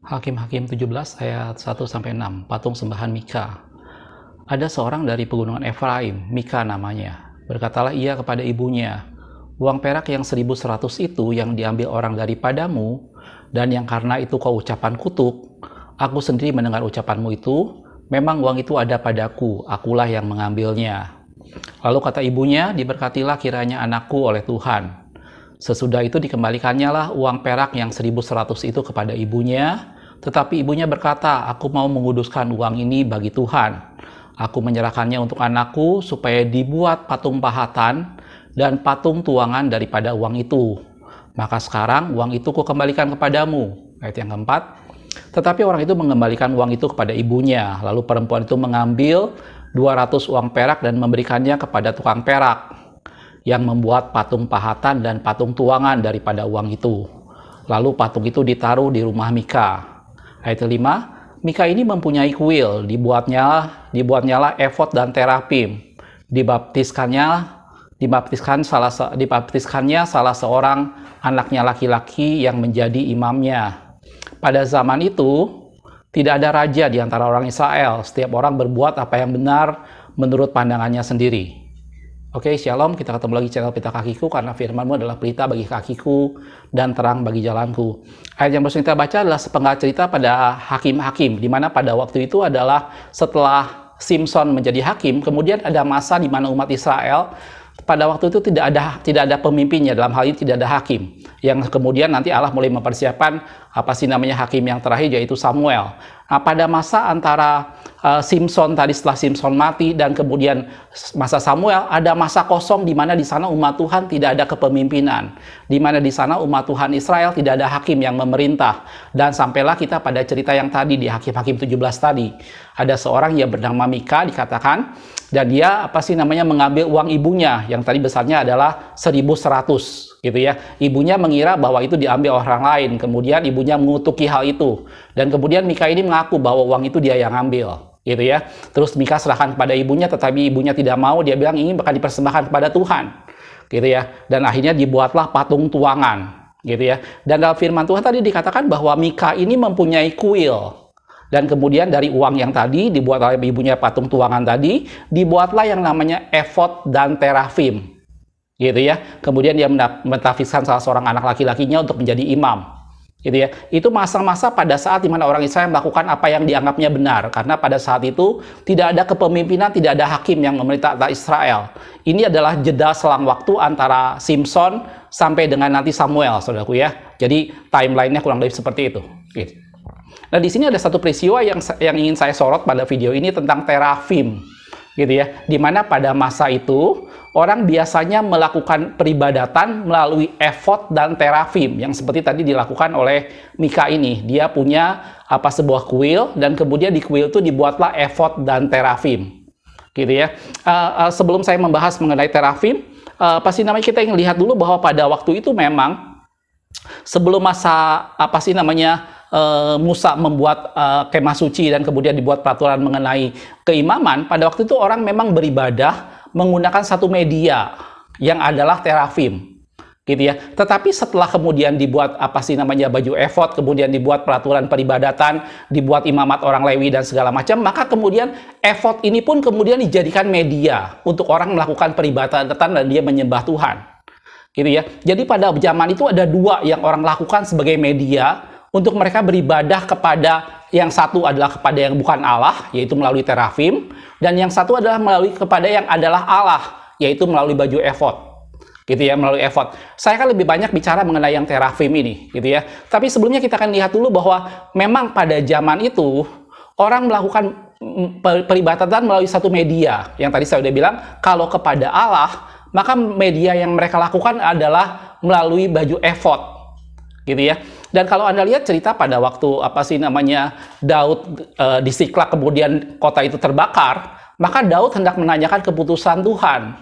Hakim-Hakim 17 ayat 1-6, patung sembahan Mika. Ada seorang dari pegunungan Efraim, Mika namanya. Berkatalah ia kepada ibunya, uang perak yang 1.100 itu yang diambil orang daripadamu, dan yang karena itu kau ucapan kutuk, aku sendiri mendengar ucapanmu itu, memang uang itu ada padaku, akulah yang mengambilnya. Lalu kata ibunya, diberkatilah kiranya anakku oleh Tuhan. Sesudah itu dikembalikannya lah uang perak yang 1.100 itu kepada ibunya, tetapi ibunya berkata, aku mau menguduskan uang ini bagi Tuhan. Aku menyerahkannya untuk anakku supaya dibuat patung pahatan dan patung tuangan daripada uang itu. Maka sekarang uang itu kukembalikan kepadamu. Ayat yang keempat. Tetapi orang itu mengembalikan uang itu kepada ibunya. Lalu perempuan itu mengambil 200 uang perak dan memberikannya kepada tukang perak yang membuat patung pahatan dan patung tuangan daripada uang itu. Lalu patung itu ditaruh di rumah Mika. Ayat kelima, Mika ini mempunyai kuil, dibuatnyalah efod dan terafim. Dibaptiskannya salah seorang anaknya laki-laki yang menjadi imamnya. Pada zaman itu, tidak ada raja di antara orang Israel. Setiap orang berbuat apa yang benar menurut pandangannya sendiri. Oke, shalom, kita ketemu lagi channel Pelita Kakiku, karena firman-Mu adalah pelita bagi kakiku dan terang bagi jalanku. Ayat yang baru kita baca adalah sepenggal cerita pada hakim-hakim, di mana pada waktu itu adalah setelah Simson menjadi hakim, kemudian ada masa di mana umat Israel pada waktu itu tidak ada pemimpinnya, dalam hal ini tidak ada hakim. Yang kemudian nanti Allah mulai mempersiapkan hakim yang terakhir, yaitu Samuel. Nah, pada masa antara Simson tadi, setelah Simson mati dan kemudian masa Samuel, ada masa kosong di mana di sana umat Tuhan tidak ada kepemimpinan, di mana di sana umat Tuhan Israel tidak ada hakim yang memerintah. Dan sampailah kita pada cerita yang tadi di Hakim-Hakim 17 tadi, ada seorang yang bernama Mika dikatakan, dan dia mengambil uang ibunya yang tadi besarnya adalah 1.100 gitu ya. Ibunya mengira bahwa itu diambil orang lain, kemudian ibunya mengutuki hal itu, dan kemudian Mika ini mengaku bahwa uang itu dia yang ambil gitu ya. Terus Mika serahkan kepada ibunya, tetapi ibunya tidak mau. Dia bilang ini bakal dipersembahkan kepada Tuhan gitu ya. Dan akhirnya dibuatlah patung tuangan gitu ya. Dan dalam firman Tuhan tadi dikatakan bahwa Mika ini mempunyai kuil. Dan kemudian dari uang yang tadi dibuat oleh ibunya patung tuangan tadi, dibuatlah yang namanya efod dan terafim gitu ya. Kemudian dia mentafsirkan salah seorang anak laki-lakinya untuk menjadi imam gitu ya. Itu masa-masa pada saat dimana orang Israel melakukan apa yang dianggapnya benar, karena pada saat itu tidak ada kepemimpinan, tidak ada hakim yang memerintah Israel. Ini adalah jeda selang waktu antara Simson sampai dengan nanti Samuel, saudaraku ya. Jadi timelinenya kurang lebih seperti itu gitu. Nah, di sini ada satu peristiwa yang ingin saya sorot pada video ini tentang terafim gitu ya, dimana pada masa itu orang biasanya melakukan peribadatan melalui efod dan terafim yang seperti tadi dilakukan oleh Mika ini. Dia punya sebuah kuil, dan kemudian di kuil itu dibuatlah efod dan terafim gitu ya. Sebelum saya membahas mengenai terafim, kita ingin lihat dulu bahwa pada waktu itu memang sebelum masa Musa membuat kemah suci dan kemudian dibuat peraturan mengenai keimaman, pada waktu itu orang memang beribadah menggunakan satu media yang adalah terafim gitu ya. Tetapi setelah kemudian dibuat baju efod, kemudian dibuat peraturan peribadatan, dibuat imamat orang Lewi dan segala macam, maka kemudian efod ini pun kemudian dijadikan media untuk orang melakukan peribadatan dan dia menyembah Tuhan gitu ya. Jadi pada zaman itu ada dua yang orang lakukan sebagai media untuk mereka beribadah kepada, yang satu adalah kepada yang bukan Allah, yaitu melalui terafim, dan yang satu adalah melalui kepada yang adalah Allah, yaitu melalui baju efod gitu ya, melalui efod. Saya kan lebih banyak bicara mengenai yang terafim ini gitu ya. Tapi sebelumnya kita akan lihat dulu bahwa memang pada zaman itu orang melakukan peribadatan melalui satu media. Yang tadi saya udah bilang, kalau kepada Allah, maka media yang mereka lakukan adalah melalui baju efod gitu ya. Dan kalau Anda lihat cerita pada waktu Daud di Siklak, kemudian kota itu terbakar, maka Daud hendak menanyakan keputusan Tuhan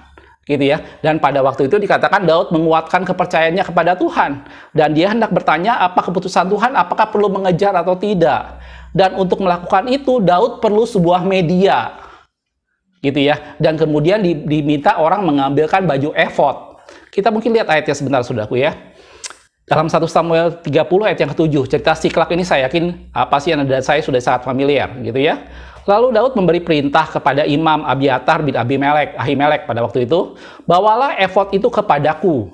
gitu ya. Dan pada waktu itu dikatakan Daud menguatkan kepercayaannya kepada Tuhan, dan dia hendak bertanya apa keputusan Tuhan, apakah perlu mengejar atau tidak. Dan untuk melakukan itu Daud perlu sebuah media gitu ya. Dan kemudian diminta orang mengambilkan baju efod. Kita mungkin lihat ayatnya sebentar, saudaraku ya. Dalam 1 Samuel 30 ayat yang ke-7, cerita Siklak ini saya yakin pasti Anda dan saya sudah sangat familiar gitu ya. Lalu Daud memberi perintah kepada Imam Abiatar bin Ahimelek pada waktu itu, bawalah efod itu kepadaku.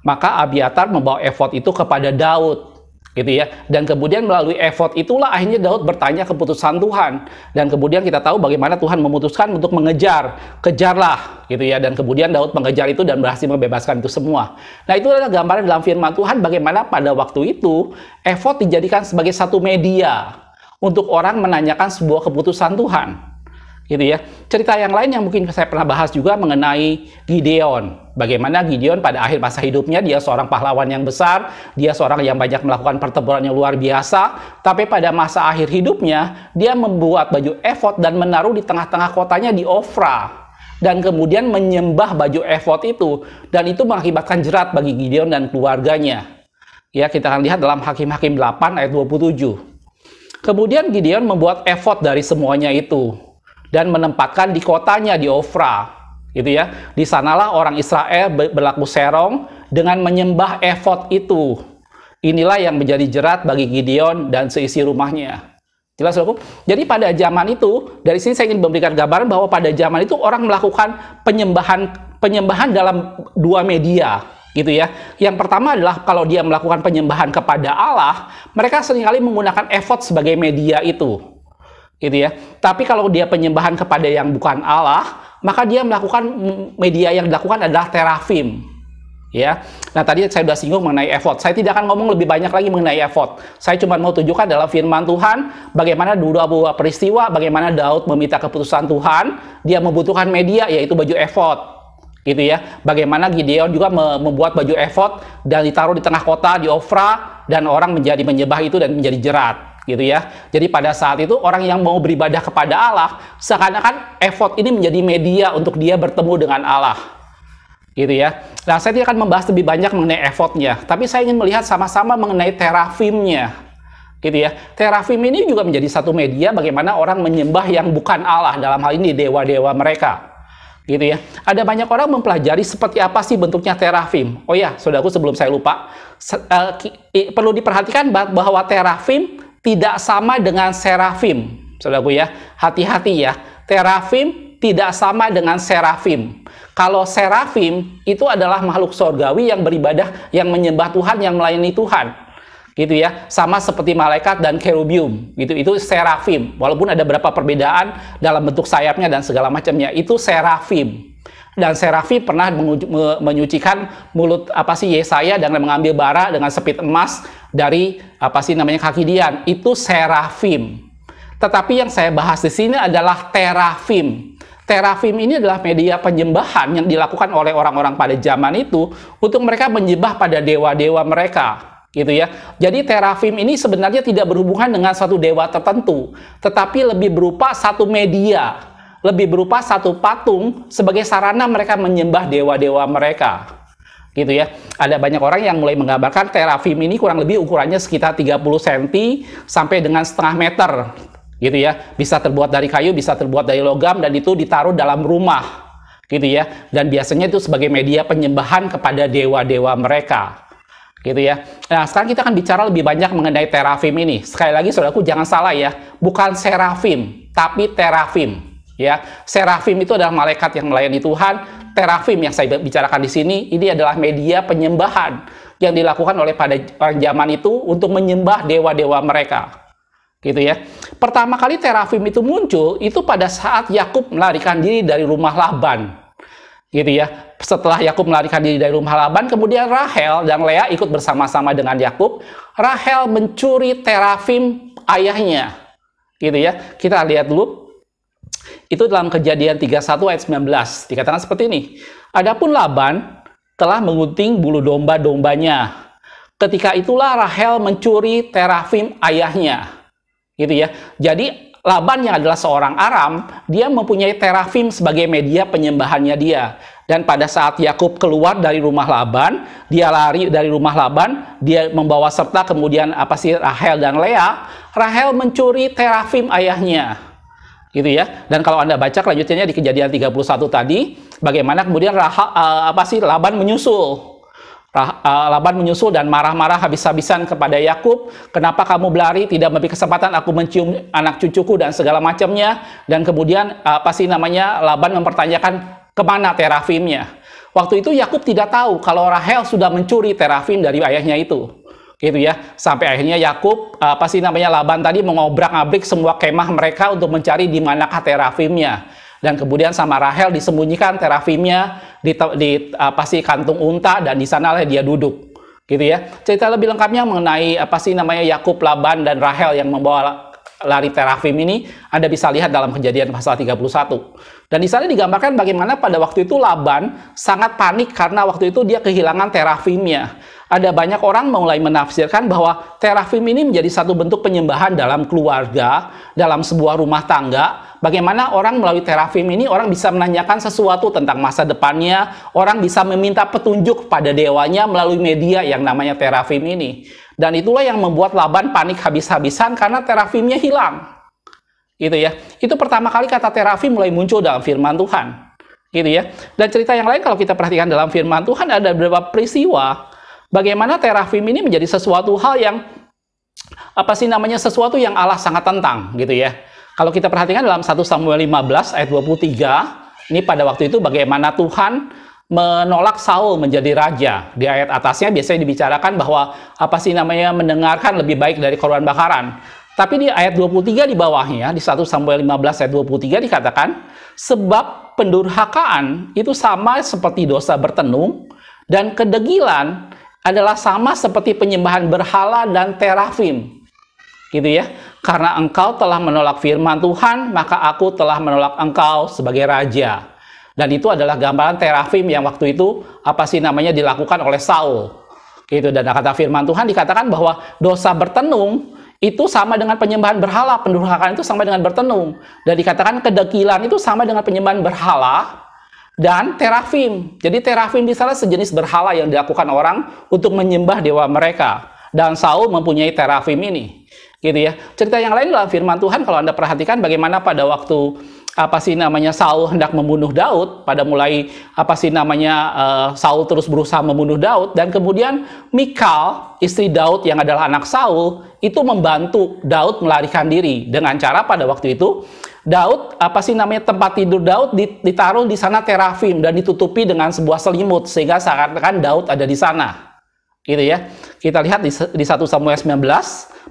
Maka Abiatar membawa efod itu kepada Daud gitu ya. Dan kemudian melalui efod itulah akhirnya Daud bertanya keputusan Tuhan. Dan kemudian kita tahu bagaimana Tuhan memutuskan untuk mengejar. Kejarlah gitu ya. Dan kemudian Daud mengejar itu dan berhasil membebaskan itu semua. Nah, itu adalah gambaran dalam firman Tuhan bagaimana pada waktu itu efod dijadikan sebagai satu media untuk orang menanyakan sebuah keputusan Tuhan. Gitu ya. Cerita yang lain yang mungkin saya pernah bahas juga mengenai Gideon. Bagaimana Gideon pada akhir masa hidupnya dia seorang pahlawan yang besar, dia seorang yang banyak melakukan pertempuran yang luar biasa, tapi pada masa akhir hidupnya dia membuat baju efod dan menaruh di tengah-tengah kotanya di Ofra. Dan kemudian menyembah baju efod itu, dan itu mengakibatkan jerat bagi Gideon dan keluarganya. Ya, kita akan lihat dalam Hakim-Hakim 8 ayat 27. Kemudian Gideon membuat efod dari semuanya itu dan menempatkan di kotanya di Ofra, gitu ya. Di sanalah orang Israel berlaku serong dengan menyembah efod itu. Inilah yang menjadi jerat bagi Gideon dan seisi rumahnya. Jelas, Saudaraku? Jadi pada zaman itu, dari sini saya ingin memberikan gambaran bahwa pada zaman itu orang melakukan penyembahan dalam dua media, gitu ya. Yang pertama adalah kalau dia melakukan penyembahan kepada Allah, mereka seringkali menggunakan efod sebagai media itu. Gitu ya. Tapi kalau dia penyembahan kepada yang bukan Allah, maka dia melakukan media yang dilakukan adalah terafim. Ya. Nah, tadi saya sudah singgung mengenai efod. Saya tidak akan ngomong lebih banyak lagi mengenai efod. Saya cuma mau tunjukkan dalam firman Tuhan bagaimana dua buah peristiwa, bagaimana Daud meminta keputusan Tuhan, dia membutuhkan media yaitu baju efod. Gitu ya. Bagaimana Gideon juga membuat baju efod dan ditaruh di tengah kota di Ofra dan orang menjadi menyembah itu dan menjadi jerat. Gitu ya. Jadi pada saat itu orang yang mau beribadah kepada Allah, seakan-akan efod ini menjadi media untuk dia bertemu dengan Allah. Gitu ya. Nah, saya tidak akan membahas lebih banyak mengenai efodnya, tapi saya ingin melihat sama-sama mengenai terafimnya. Gitu ya. Terafim ini juga menjadi satu media bagaimana orang menyembah yang bukan Allah, dalam hal ini dewa-dewa mereka. Gitu ya. Ada banyak orang mempelajari seperti apa sih bentuknya terafim. Oh ya, saudaraku, sebelum saya lupa, perlu diperhatikan bahwa terafim tidak sama dengan serafim, saudaraku ya. Hati-hati ya, terafim tidak sama dengan serafim. Kalau serafim itu adalah makhluk sorgawi yang beribadah, yang menyembah Tuhan, yang melayani Tuhan, gitu ya. Sama seperti malaikat dan kerubium, gitu. Itu serafim. Walaupun ada beberapa perbedaan dalam bentuk sayapnya dan segala macamnya, itu serafim. Dan serafim pernah menyucikan mulut Yesaya dengan mengambil bara dengan sepit emas dari kaki Dian. Itu serafim. Tetapi yang saya bahas di sini adalah terafim. Terafim ini adalah media penyembahan yang dilakukan oleh orang-orang pada zaman itu untuk mereka menyembah pada dewa-dewa mereka, gitu ya. Jadi terafim ini sebenarnya tidak berhubungan dengan satu dewa tertentu, tetapi lebih berupa satu media, lebih berupa satu patung sebagai sarana mereka menyembah dewa-dewa mereka. Gitu ya. Ada banyak orang yang mulai menggambarkan terafim ini kurang lebih ukurannya sekitar 30 cm sampai dengan setengah meter. Gitu ya. Bisa terbuat dari kayu, bisa terbuat dari logam, dan itu ditaruh dalam rumah. Gitu ya. Dan biasanya itu sebagai media penyembahan kepada dewa-dewa mereka. Gitu ya. Nah, sekarang kita akan bicara lebih banyak mengenai terafim ini. Sekali lagi, saudaraku, jangan salah ya. Bukan serafim, tapi terafim. Ya, serafim itu adalah malaikat yang melayani Tuhan. Terafim yang saya bicarakan di sini, ini adalah media penyembahan yang dilakukan oleh pada orang zaman itu untuk menyembah dewa-dewa mereka. Gitu ya. Pertama kali terafim itu muncul itu pada saat Yakub melarikan diri dari rumah Laban. Gitu ya. Setelah Yakub melarikan diri dari rumah Laban, kemudian Rahel dan Lea ikut bersama-sama dengan Yakub. Rahel mencuri terafim ayahnya. Gitu ya. Kita lihat dulu. Itu dalam Kejadian 31 ayat 19. Dikatakan seperti ini. Adapun Laban telah mengunting bulu domba-dombanya. Ketika itulah Rahel mencuri terafim ayahnya. Gitu ya. Jadi Laban yang adalah seorang Aram, dia mempunyai terafim sebagai media penyembahannya dia. Dan pada saat Yakub keluar dari rumah Laban, dia lari dari rumah Laban, dia membawa serta kemudian Rahel dan Lea. Rahel mencuri terafim ayahnya. Gitu ya. Dan kalau Anda baca kelanjutannya di Kejadian 31 tadi, bagaimana kemudian Laban menyusul. Laban menyusul dan marah-marah habis-habisan kepada Yakub. Kenapa kamu berlari, tidak memberi kesempatan aku mencium anak cucuku dan segala macamnya. Dan kemudian Laban mempertanyakan kemana terafimnya. Waktu itu Yakub tidak tahu kalau Rahel sudah mencuri terafim dari ayahnya itu. Gitu ya. Sampai akhirnya Yakub Laban tadi mengobrak-abrik semua kemah mereka untuk mencari di manakah terafimnya. Dan kemudian sama Rahel disembunyikan terafimnya di kantung unta, dan di sanalah dia duduk, gitu ya. Cerita lebih lengkapnya mengenai Yakub, Laban dan Rahel yang membawa lari terafim ini Anda bisa lihat dalam Kejadian pasal 31. Dan di sana digambarkan bagaimana pada waktu itu Laban sangat panik karena waktu itu dia kehilangan terafimnya. Ada banyak orang mulai menafsirkan bahwa terafim ini menjadi satu bentuk penyembahan dalam keluarga, dalam sebuah rumah tangga. Bagaimana orang melalui terafim ini, orang bisa menanyakan sesuatu tentang masa depannya, orang bisa meminta petunjuk pada dewanya melalui media yang namanya terafim ini. Dan itulah yang membuat Laban panik habis-habisan karena terafimnya hilang. Gitu ya. Itu pertama kali kata terafim mulai muncul dalam firman Tuhan. Gitu ya. Dan cerita yang lain kalau kita perhatikan dalam firman Tuhan ada beberapa peristiwa bagaimana terafim ini menjadi sesuatu hal yang sesuatu yang Allah sangat tentang, gitu ya. Kalau kita perhatikan dalam 1 Samuel 15 ayat 23, ini pada waktu itu bagaimana Tuhan menolak Saul menjadi raja. Di ayat atasnya biasanya dibicarakan bahwa mendengarkan lebih baik dari korban bakaran. Tapi di ayat 23 di bawahnya, di 1 Samuel 15 ayat 23 dikatakan, sebab pendurhakaan itu sama seperti dosa bertenung, dan kedegilan adalah sama seperti penyembahan berhala dan terafim. Gitu ya. Karena engkau telah menolak firman Tuhan, maka aku telah menolak engkau sebagai raja. Dan itu adalah gambaran terafim yang waktu itu dilakukan oleh Saul. Gitu. Dan kata firman Tuhan dikatakan bahwa dosa bertenung itu sama dengan penyembahan berhala, pendurhakaan itu sama dengan bertenung. Dan dikatakan kedegilan itu sama dengan penyembahan berhala dan terafim. Jadi terafim di sana sejenis berhala yang dilakukan orang untuk menyembah dewa mereka. Dan Saul mempunyai terafim ini. Gitu ya. Cerita yang lain dalam firman Tuhan kalau Anda perhatikan bagaimana pada waktu Saul hendak membunuh Daud, pada mulai Saul terus berusaha membunuh Daud, dan kemudian Mikal, istri Daud yang adalah anak Saul, itu membantu Daud melarikan diri dengan cara pada waktu itu Daud tempat tidur Daud ditaruh di sana terafim dan ditutupi dengan sebuah selimut sehingga seakan-akan Daud ada di sana. Gitu ya. Kita lihat di 1 Samuel 19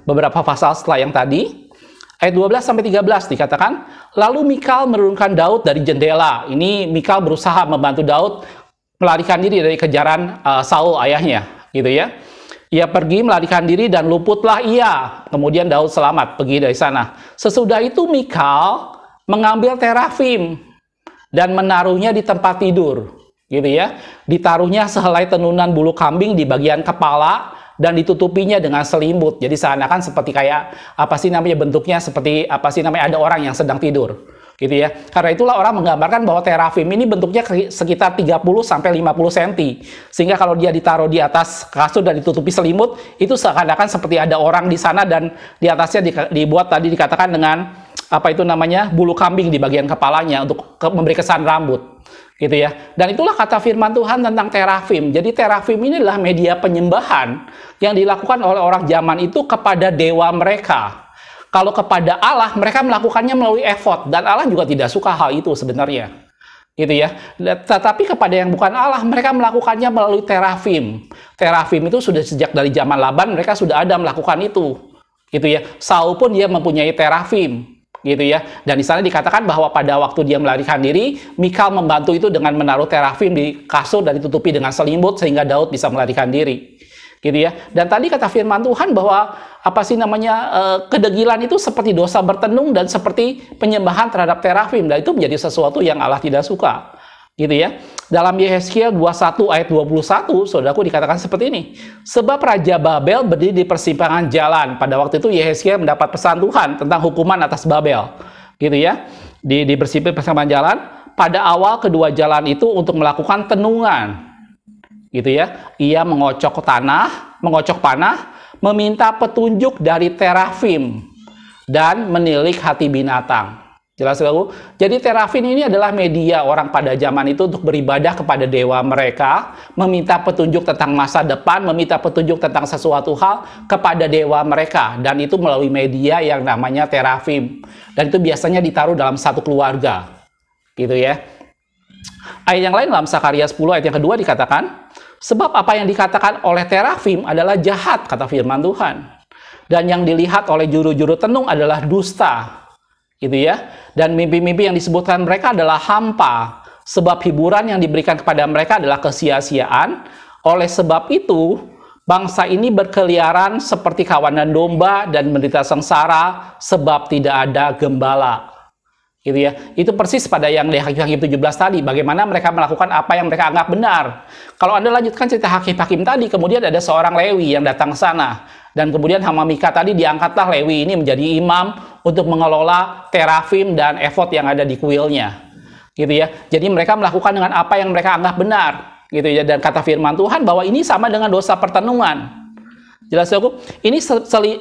beberapa pasal setelah yang tadi, ayat 12 sampai 13 dikatakan, lalu Mikal menurunkan Daud dari jendela. Ini Mikal berusaha membantu Daud melarikan diri dari kejaran Saul ayahnya, gitu ya. Ia pergi melarikan diri dan luputlah ia. Kemudian Daud selamat pergi dari sana. Sesudah itu Mikal mengambil terafim dan menaruhnya di tempat tidur, gitu ya. Ditaruhnya sehelai tenunan bulu kambing di bagian kepala dan ditutupinya dengan selimut. Jadi seakan-akan seperti kayak bentuknya seperti ada orang yang sedang tidur, gitu ya. Karena itulah orang menggambarkan bahwa terafim ini bentuknya sekitar 30 sampai 50 cm. Sehingga kalau dia ditaruh di atas kasur dan ditutupi selimut, itu seakan-akan seperti ada orang di sana dan di atasnya dibuat tadi dikatakan dengan bulu kambing di bagian kepalanya untuk memberi kesan rambut. Gitu ya. Dan itulah kata firman Tuhan tentang terafim. Jadi terafim ini adalah media penyembahan yang dilakukan oleh orang zaman itu kepada dewa mereka. Kalau kepada Allah, mereka melakukannya melalui efod, dan Allah juga tidak suka hal itu sebenarnya. Gitu ya. Tetapi kepada yang bukan Allah, mereka melakukannya melalui terafim. Terafim itu sudah sejak dari zaman Laban mereka sudah ada melakukan itu. Gitu ya. Saul pun dia mempunyai terafim. Gitu ya. Dan di sana dikatakan bahwa pada waktu dia melarikan diri, Mikal membantu itu dengan menaruh terafim di kasur dan ditutupi dengan selimut sehingga Daud bisa melarikan diri. Gitu ya. Dan tadi kata firman Tuhan bahwa kedegilan itu seperti dosa bertenung dan seperti penyembahan terhadap terafim, dan itu menjadi sesuatu yang Allah tidak suka. Gitu ya. Dalam Yehezkiel 21 ayat 21, saudaraku, dikatakan seperti ini. Sebab Raja Babel berdiri di persimpangan jalan. Pada waktu itu Yehezkiel mendapat pesan Tuhan tentang hukuman atas Babel. Gitu ya. Di persimpangan jalan, pada awal kedua jalan itu untuk melakukan tenungan. Gitu ya. Ia mengocok panah, meminta petunjuk dari terafim dan menilik hati binatang. Jelas saudaraku? Jadi terafim ini adalah media orang pada zaman itu untuk beribadah kepada dewa mereka, meminta petunjuk tentang masa depan, meminta petunjuk tentang sesuatu hal kepada dewa mereka. Dan itu melalui media yang namanya terafim. Dan itu biasanya ditaruh dalam satu keluarga. Gitu ya. Ayat yang lain dalam Sakaria 10 ayat yang kedua dikatakan, sebab apa yang dikatakan oleh terafim adalah jahat, kata firman Tuhan. Dan yang dilihat oleh juru-juru tenung adalah dusta. Gitu ya. Dan mimpi-mimpi yang disebutkan mereka adalah hampa, sebab hiburan yang diberikan kepada mereka adalah kesia-siaan. Oleh sebab itu, bangsa ini berkeliaran seperti kawanan domba dan menderita sengsara sebab tidak ada gembala. Gitu ya. Itu persis pada yang di Hakim-Hakim 17 tadi, bagaimana mereka melakukan apa yang mereka anggap benar. Kalau Anda lanjutkan cerita Hakim-Hakim tadi, kemudian ada seorang Lewi yang datang ke sana. Dan kemudian hamba Mika tadi diangkatlah Lewi ini menjadi imam untuk mengelola terafim dan efod yang ada di kuilnya. Gitu ya. Jadi mereka melakukan dengan apa yang mereka anggap benar. Gitu ya. Dan kata firman Tuhan bahwa ini sama dengan dosa pertenungan. Jelas aku? Ini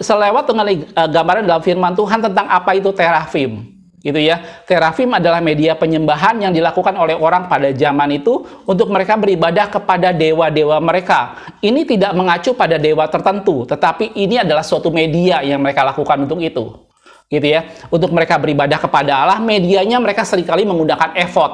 selewat dengan gambaran dalam firman Tuhan tentang apa itu terafim. Gitu ya. Terafim adalah media penyembahan yang dilakukan oleh orang pada zaman itu untuk mereka beribadah kepada dewa-dewa mereka. Ini tidak mengacu pada dewa tertentu, tetapi ini adalah suatu media yang mereka lakukan untuk itu. Gitu ya. Untuk mereka beribadah kepada Allah, medianya mereka seringkali menggunakan efod.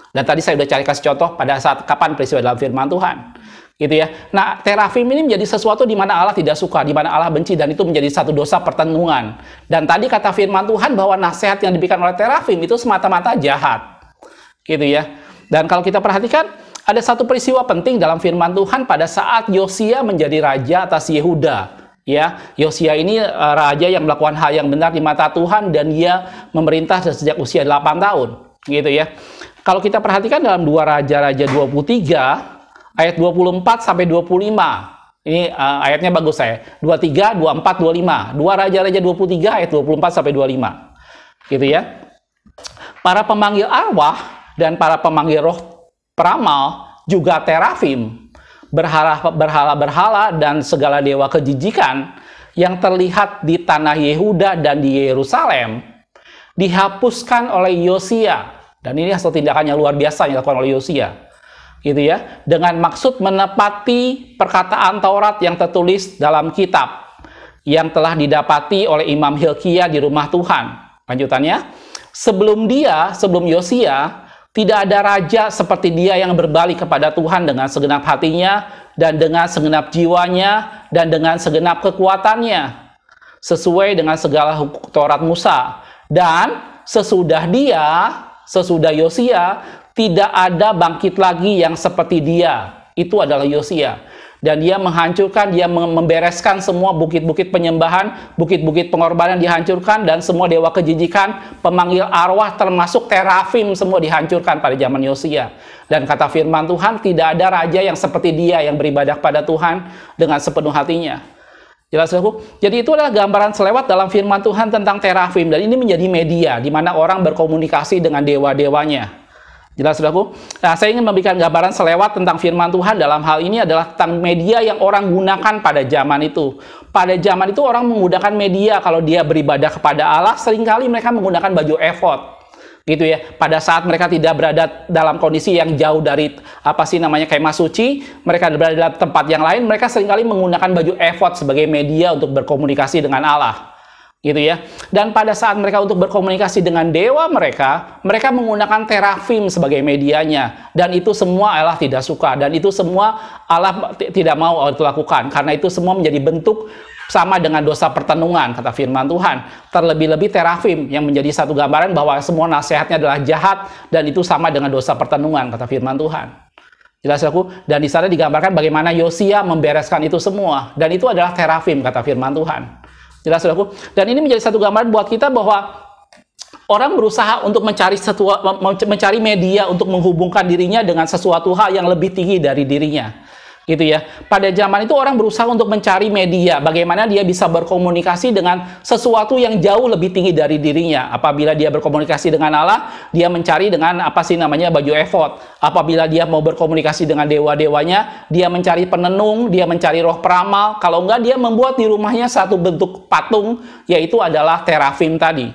Dan tadi saya sudah kasih contoh pada saat kapan peristiwa dalam firman Tuhan. Gitu ya. Nah, terafim ini menjadi sesuatu di mana Allah tidak suka, di mana Allah benci, dan itu menjadi satu dosa pertenungan. Dan tadi kata firman Tuhan bahwa nasihat yang diberikan oleh terafim itu semata-mata jahat. Gitu ya. Dan kalau kita perhatikan, ada satu peristiwa penting dalam firman Tuhan pada saat Yosia menjadi raja atas Yehuda. Ya, Yosia ini raja yang melakukan hal yang benar di mata Tuhan dan dia memerintah sejak usia 8 tahun. Gitu ya. Kalau kita perhatikan dalam 2 Raja-Raja 23 ayat 24 sampai 25. Ini ayatnya bagus saya. 23, 24, 25. 2 Raja-Raja 23 ayat 24 sampai 25. Gitu ya. Para pemanggil arwah dan para pemanggil roh peramal juga terafim, berhala-berhala dan segala dewa kejijikan yang terlihat di tanah Yehuda dan di Yerusalem dihapuskan oleh Yosia. Dan ini hasil tindakan yang luar biasa yang dilakukan oleh Yosia. Gitu ya, dengan maksud menepati perkataan Taurat yang tertulis dalam kitab yang telah didapati oleh Imam Hilkiah di rumah Tuhan. Lanjutannya, sebelum Yosia, tidak ada raja seperti dia yang berbalik kepada Tuhan dengan segenap hatinya dan dengan segenap jiwanya dan dengan segenap kekuatannya, sesuai dengan segala hukum Taurat Musa. Dan sesudah Yosia, tidak ada bangkit lagi yang seperti dia. Itu adalah Yosia. Dan dia menghancurkan, dia membereskan semua bukit-bukit penyembahan, bukit-bukit pengorbanan dihancurkan, dan semua dewa kejijikan, pemanggil arwah termasuk terafim semua dihancurkan pada zaman Yosia. Dan kata firman Tuhan, tidak ada raja yang seperti dia yang beribadah pada Tuhan dengan sepenuh hatinya. Jelas aku? Jadi itu adalah gambaran selewat dalam firman Tuhan tentang terafim. Dan ini menjadi media di mana orang berkomunikasi dengan dewa-dewanya. Jelas saudaraku? Nah, saya ingin memberikan gambaran selewat tentang firman Tuhan dalam hal ini adalah tentang media yang orang gunakan pada zaman itu. Pada zaman itu orang menggunakan media kalau dia beribadah kepada Allah, seringkali mereka menggunakan baju efod. Gitu ya. Pada saat mereka tidak berada dalam kondisi yang jauh dari kemah suci, mereka berada dalam tempat yang lain, mereka seringkali menggunakan baju efod sebagai media untuk berkomunikasi dengan Allah. Gitu ya. Dan pada saat mereka untuk berkomunikasi dengan dewa mereka menggunakan terafim sebagai medianya, dan itu semua Allah tidak suka, dan itu semua Allah tidak mau itu lakukan, karena itu semua menjadi bentuk sama dengan dosa pertenungan, kata firman Tuhan. Terlebih-lebih terafim yang menjadi satu gambaran bahwa semua nasihatnya adalah jahat, dan itu sama dengan dosa pertenungan, kata firman Tuhan. Jelas aku? Dan di sana digambarkan bagaimana Yosia membereskan itu semua, dan itu adalah terafim, kata firman Tuhan. Jelas saudaraku? Dan ini menjadi satu gambaran buat kita bahwa orang berusaha untuk mencari media untuk menghubungkan dirinya dengan sesuatu hal yang lebih tinggi dari dirinya. Gitu ya. Pada zaman itu orang berusaha untuk mencari media bagaimana dia bisa berkomunikasi dengan sesuatu yang jauh lebih tinggi dari dirinya. Apabila dia berkomunikasi dengan Allah, dia mencari dengan baju efod. Apabila dia mau berkomunikasi dengan dewa-dewanya, dia mencari penenung, dia mencari roh peramal. Kalau enggak, dia membuat di rumahnya satu bentuk patung, yaitu adalah terafim tadi.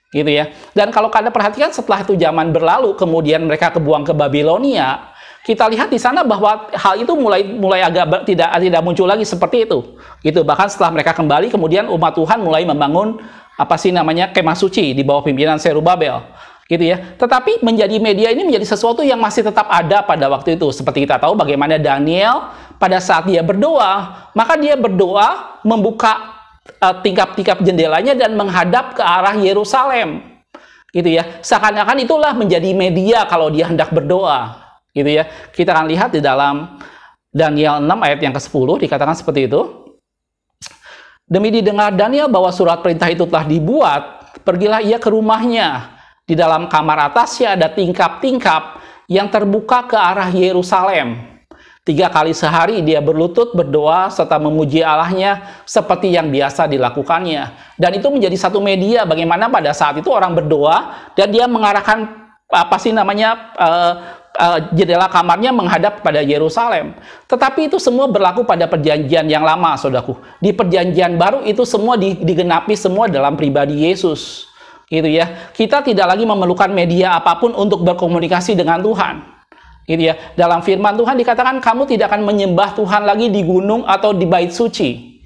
gitu ya. Dan kalau kalian perhatikan setelah itu zaman berlalu, kemudian mereka kebuang ke Babilonia, kita lihat di sana bahwa hal itu mulai agak tidak muncul lagi seperti itu. Gitu. Bahkan setelah mereka kembali, kemudian umat Tuhan mulai membangun kemah suci di bawah pimpinan Zerubabel. Gitu ya. Tetapi menjadi media ini menjadi sesuatu yang masih tetap ada pada waktu itu. Seperti kita tahu bagaimana Daniel pada saat dia berdoa, maka dia berdoa membuka tingkap-tingkap jendelanya dan menghadap ke arah Yerusalem. Gitu ya. Seakan-akan itulah menjadi media kalau dia hendak berdoa. Gitu ya. Kita akan lihat di dalam Daniel 6 ayat yang ke-10 dikatakan seperti itu. Demi didengar Daniel bahwa surat perintah itu telah dibuat, pergilah ia ke rumahnya. Di dalam kamar atasnya ada tingkap-tingkap yang terbuka ke arah Yerusalem. 3 kali sehari dia berlutut berdoa serta memuji Allahnya seperti yang biasa dilakukannya. Dan itu menjadi satu media bagaimana pada saat itu orang berdoa dan dia mengarahkan jendela kamarnya menghadap pada Yerusalem. Tetapi itu semua berlaku pada perjanjian yang lama, saudaraku. Di perjanjian baru itu semua digenapi semua dalam pribadi Yesus. Gitu ya. Kita tidak lagi memerlukan media apapun untuk berkomunikasi dengan Tuhan. Gitu ya. Dalam firman Tuhan dikatakan kamu tidak akan menyembah Tuhan lagi di gunung atau di bait suci.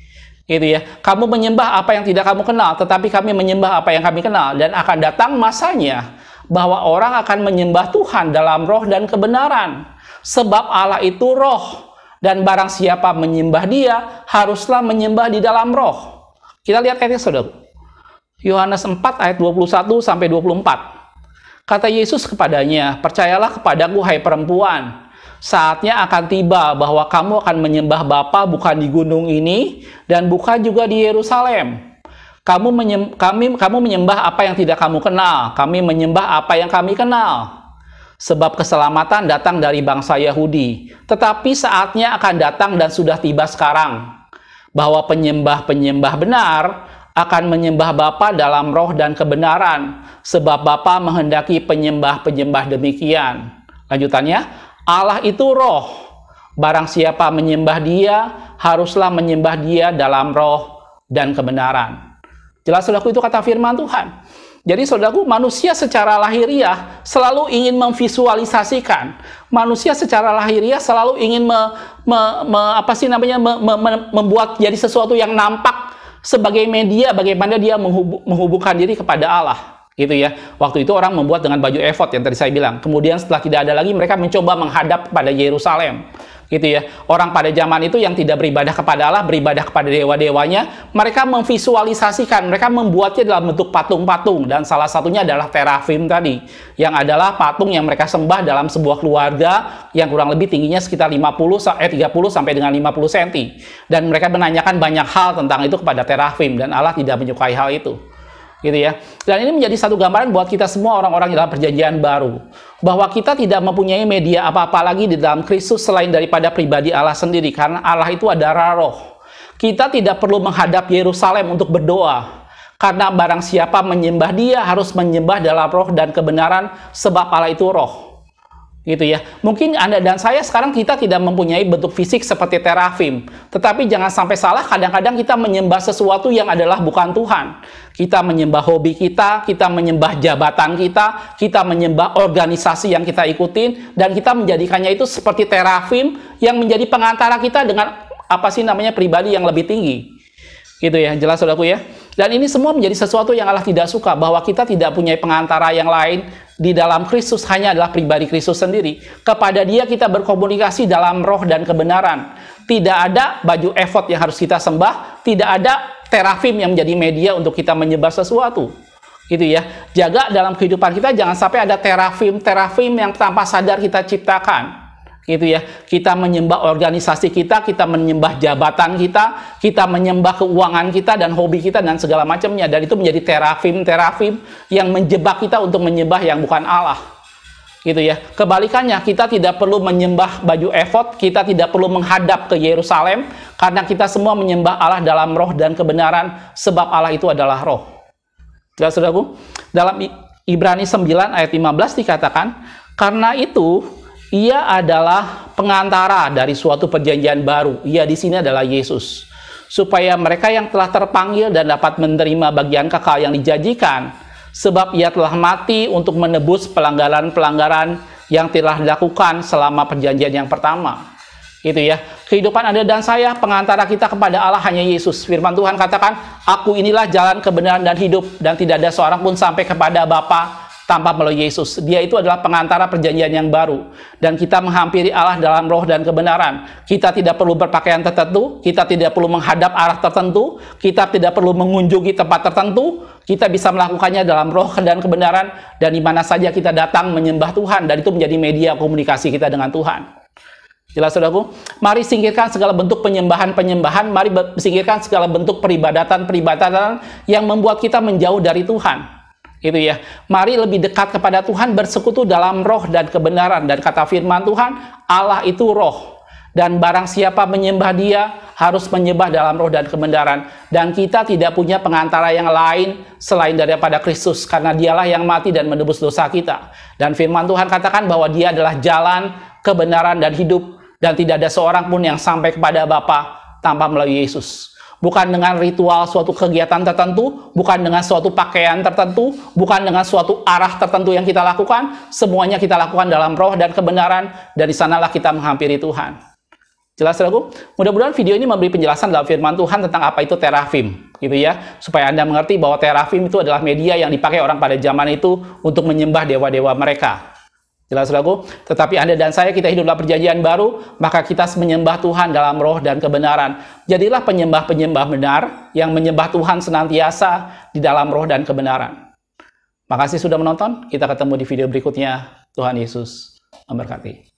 Gitu ya. Kamu menyembah apa yang tidak kamu kenal, tetapi kami menyembah apa yang kami kenal. Dan akan datang masanya bahwa orang akan menyembah Tuhan dalam roh dan kebenaran. Sebab Allah itu roh. Dan barang siapa menyembah dia, haruslah menyembah di dalam roh. Kita lihat ayatnya, saudara. Yohanes 4 ayat 21 sampai 24. Kata Yesus kepadanya, percayalah kepadaku hai perempuan, saatnya akan tiba bahwa kamu akan menyembah Bapa bukan di gunung ini dan bukan juga di Yerusalem. Kamu menyembah apa yang tidak kamu kenal, kami menyembah apa yang kami kenal. Sebab keselamatan datang dari bangsa Yahudi, tetapi saatnya akan datang dan sudah tiba sekarang, bahwa penyembah-penyembah benar akan menyembah Bapa dalam roh dan kebenaran, sebab Bapa menghendaki penyembah-penyembah demikian. Lanjutannya, Allah itu roh. Barang siapa menyembah dia, haruslah menyembah dia dalam roh dan kebenaran. Jelas, saudaraku, itu kata firman Tuhan. Jadi, saudaraku, manusia secara lahiriah selalu ingin memvisualisasikan. Manusia secara lahiriah selalu ingin membuat jadi sesuatu yang nampak sebagai media bagaimana dia menghubungkan diri kepada Allah, gitu ya. Waktu itu orang membuat dengan baju efod yang tadi saya bilang. Kemudian setelah tidak ada lagi, mereka mencoba menghadap kepada Yerusalem, gitu ya. Orang pada zaman itu yang tidak beribadah kepada Allah, beribadah kepada dewa-dewanya, mereka memvisualisasikan, mereka membuatnya dalam bentuk patung-patung, dan salah satunya adalah terafim tadi, yang adalah patung yang mereka sembah dalam sebuah keluarga yang kurang lebih tingginya sekitar 30 sampai dengan 50 cm. Dan mereka menanyakan banyak hal tentang itu kepada terafim, dan Allah tidak menyukai hal itu. Gitu ya. Dan ini menjadi satu gambaran buat kita semua orang-orang dalam perjanjian baru, bahwa kita tidak mempunyai media apa-apa lagi di dalam Kristus selain daripada pribadi Allah sendiri, karena Allah itu adalah roh. Kita tidak perlu menghadap Yerusalem untuk berdoa, karena barang siapa menyembah dia harus menyembah dalam roh dan kebenaran, sebab Allah itu roh. Gitu ya. Mungkin Anda dan saya sekarang kita tidak mempunyai bentuk fisik seperti terafim, tetapi jangan sampai salah, kadang-kadang kita menyembah sesuatu yang adalah bukan Tuhan. Kita menyembah hobi kita menyembah jabatan kita menyembah organisasi yang kita ikutin, dan kita menjadikannya itu seperti terafim yang menjadi pengantara kita dengan pribadi yang lebih tinggi. Gitu ya, jelas, saudaraku ya. Dan ini semua menjadi sesuatu yang Allah tidak suka, bahwa kita tidak punya pengantara yang lain di dalam Kristus, hanya adalah pribadi Kristus sendiri. Kepada dia kita berkomunikasi dalam roh dan kebenaran. Tidak ada baju efod yang harus kita sembah, tidak ada terafim yang menjadi media untuk kita menyembah sesuatu. Gitu ya. Jaga dalam kehidupan kita jangan sampai ada terafim yang tanpa sadar kita ciptakan. Gitu ya. Kita menyembah organisasi kita menyembah jabatan kita menyembah keuangan kita dan hobi kita dan segala macamnya, dan itu menjadi terafim yang menjebak kita untuk menyembah yang bukan Allah. Gitu ya. Kebalikannya, kita tidak perlu menyembah baju efod, kita tidak perlu menghadap ke Yerusalem, karena kita semua menyembah Allah dalam roh dan kebenaran, sebab Allah itu adalah roh. Jelas, saudaraku? Dalam Ibrani 9 ayat 15 dikatakan, karena itu ia adalah pengantara dari suatu perjanjian baru. Ia di sini adalah Yesus. Supaya mereka yang telah terpanggil dan dapat menerima bagian kekal yang dijanjikan, sebab ia telah mati untuk menebus pelanggaran-pelanggaran yang telah dilakukan selama perjanjian yang pertama. Itu ya, kehidupan Anda dan saya, pengantara kita kepada Allah hanya Yesus. Firman Tuhan katakan, aku inilah jalan kebenaran dan hidup, dan tidak ada seorang pun sampai kepada Bapa tanpa melalui Yesus. Dia itu adalah pengantara perjanjian yang baru, dan kita menghampiri Allah dalam roh dan kebenaran. Kita tidak perlu berpakaian tertentu, kita tidak perlu menghadap arah tertentu, kita tidak perlu mengunjungi tempat tertentu. Kita bisa melakukannya dalam roh dan kebenaran, dan di mana saja kita datang menyembah Tuhan, dan itu menjadi media komunikasi kita dengan Tuhan. Jelas, saudaraku? Mari singkirkan segala bentuk penyembahan-penyembahan, mari singkirkan segala bentuk peribadatan-peribadatan yang membuat kita menjauh dari Tuhan. Itu ya. Mari lebih dekat kepada Tuhan, bersekutu dalam roh dan kebenaran. Dan kata firman Tuhan, Allah itu roh. Dan barang siapa menyembah Dia, harus menyembah dalam roh dan kebenaran. Dan kita tidak punya pengantara yang lain selain daripada Kristus, karena Dialah yang mati dan menebus dosa kita. Dan firman Tuhan katakan bahwa Dia adalah jalan, kebenaran, dan hidup. Dan tidak ada seorang pun yang sampai kepada Bapa tanpa melalui Yesus. Bukan dengan ritual suatu kegiatan tertentu, bukan dengan suatu pakaian tertentu, bukan dengan suatu arah tertentu yang kita lakukan. Semuanya kita lakukan dalam roh dan kebenaran. Dari sanalah kita menghampiri Tuhan. Jelas, saudaraku? Mudah-mudahan video ini memberi penjelasan dalam firman Tuhan tentang apa itu terafim, gitu ya. Supaya Anda mengerti bahwa terafim itu adalah media yang dipakai orang pada zaman itu untuk menyembah dewa-dewa mereka. Jelas, saudaraku? Tetapi Anda dan saya, kita hidup dalam perjanjian baru, maka kita menyembah Tuhan dalam roh dan kebenaran. Jadilah penyembah-penyembah benar yang menyembah Tuhan senantiasa di dalam roh dan kebenaran. Makasih sudah menonton. Kita ketemu di video berikutnya. Tuhan Yesus memberkati.